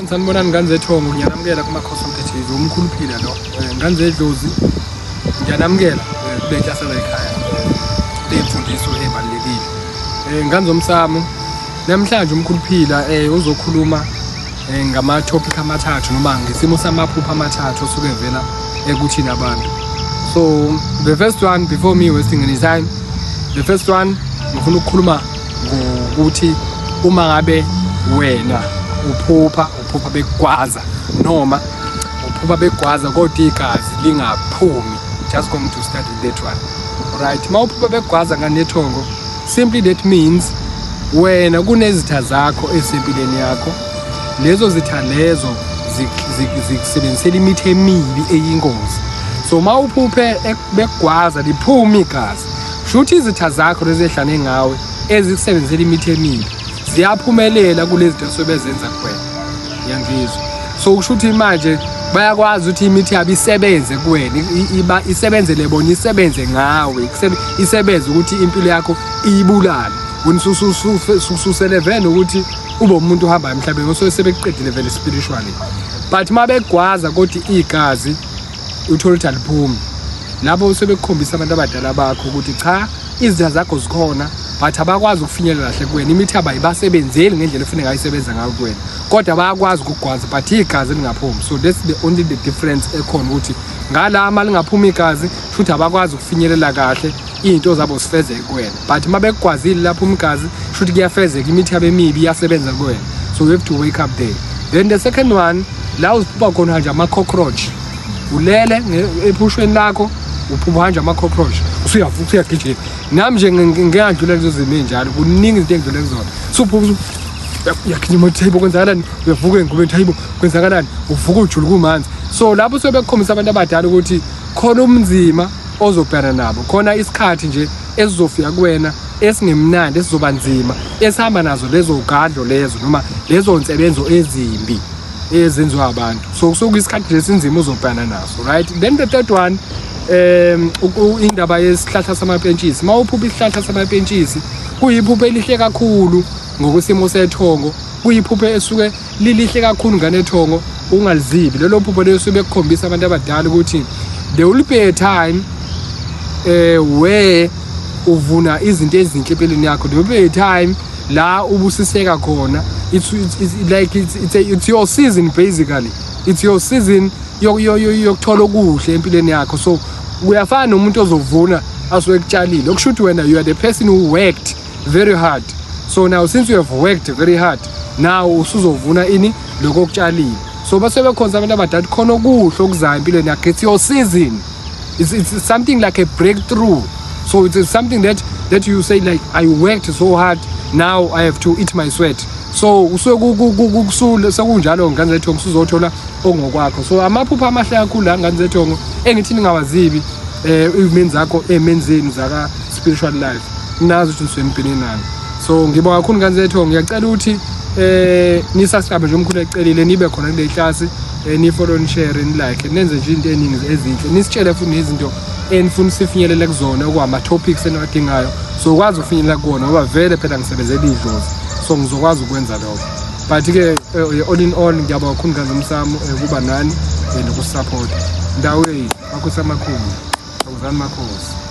sanibonani ngane zethongo ngiyanamukela kumakhosi omphethezi umkhuluphila lo ngane zedlozi ngiyanamukela kule klasi la ekhaya lemfundiso ebalekile ngane zomsamo namhlanje umkhuluphila uzokhuluma ngama topic amathathu noma ngesimo samaphupho amathathu osuke vela ekuthini abantu. So the first one, before me wasting any time, the first one ngifuna ukukhuluma ngokuthi uma ngabe wena uphupha begwaza noma uphupha begwaza kodwa igazi lingaphumi, just going to start with that one. Alright, mawuphupha begwaza nganethongo, simply that means wena kunezitha zakho esempilweni yakho, lezo zitha lezo zikusebenzisela imithi emibi eyingozi. So mawuphuphe begwaza liphuma igazi, shuthi izitha zakho lezehlane ngawe ezikusebenzisela imithi emibi ziyaphumelela kulezi esebenza kuwena. Yangizwa? So kushuthi manje bayakwazi ukuthi imithi yabo isebenze kuwena, isebenzele bona, isebenze ngawe, isebenze ukuthi impilo yakho iyibulale. Ususele vele ukuthi ube umuntu ohamba emhlabeni oso sebeqedile vele spiritually. But mabegwaza kodwa igazi uthola ukuthi aliphumi, labo sebekukhombisa abantu abadala bakho ukuthi cha, izitha zakho zikhona but abakwazi ukufinyelela kahle kuwena, imithi abayibasebenzeli ngendlela efanele ayisebenza ngayo kuwena, kodwa bayakwazi ukugwaza but igazi lingaphumi. So that's the only difference ekhona, ukuthi ngala ama lingaphumi igazi futhi abakwazi ukufinyelela kahle into zabo sifezeke kuwena, but mabegwazile lapho igazi futhi kuyafezeka imithi yabe emibi iyasebenza kuwena. So you have to wake up there. Then the second one, la uziphupha khona nje ama cockroach, ulele ephushweni lakho uphupha nje ama cockroach, usuyavuka uyagijima. Nami nje ngiyadlula lezo zimo enjalo, kuningi izinto engidlule kuzona. Suphupha uyagijima uThaibo kwenzakalani, uyavuka engubeni Thaibo kwenzakalani, uvuka ujulu kumanzi. So lapho sebekhombisa abantu abadala ukuthi khona umzima ozobhekana nabo, khona isikhathi nje esizofika kuwena esingemnandi, esizoba nzima, esihamba nazo lezo gadlo lezo noma lezo nsebenzo ezimbi ezenziwa abantu. So kusuka isikhathi lesinzima uzobhekana naso, right? Then the third one, indaba yesihlahla samapentshisi. Mawuphupha isihlahla samapentshisi, kuyiphupho elihle kakhulu ngokusimo sethongo, kuyiphupho esuke lilihle kakhulu nganethongo ungalizibi. Lelo phupho leso bekukhombisa abantu abadala ukuthi there will be a time where uvuna izinto ezinhle empilweni yakho. There will be a time la ubusiseka khona. It's your season basically. It's your season yokuthola okuhle empilweni yakho. So uyafana nomuntu ozovuna aswekutshalile, okushuthi wena you are the person who worked very hard. So now since you have worked very hard, now usuzovuna ini lokho okutshalile. So base bekhonza abantu abadala khona okuhle okuzayo empilweni yakho. It's your season. It's something like a breakthrough. So it's something that you say like, I worked so hard, now I have to eat my sweat. So usuke sekunjalo ngane zethongo usuzothola ongokwakho. So amaphupho amahle kakhulu la ngane zethongo engithini ngawazibi even zakho emenzeni zaka spiritual life, nazo ukuthi nisempilweni nani. So ngibonga kakhulu ngane zethongo, ngiyacela ukuthi nisubscribe nje umkhulu ecelile, nibe khona kule class, ni follow, ni share, ni like, nenze nje into eningi ezinhle, nisitshele futhi izinto enifuna sifinyelele kuzona okwama topics eniwadingayo, so ukwazi ukufinyelela kuona ngoba vele phela ngisebenzela idlozi, so ngizokwazi ukwenza lokho. But ke all in all ngiyabonga kakhulu ngane zomsamo kuba nani nokusupport ndawo yethu makhosi amakhulu, akuzani makhosi.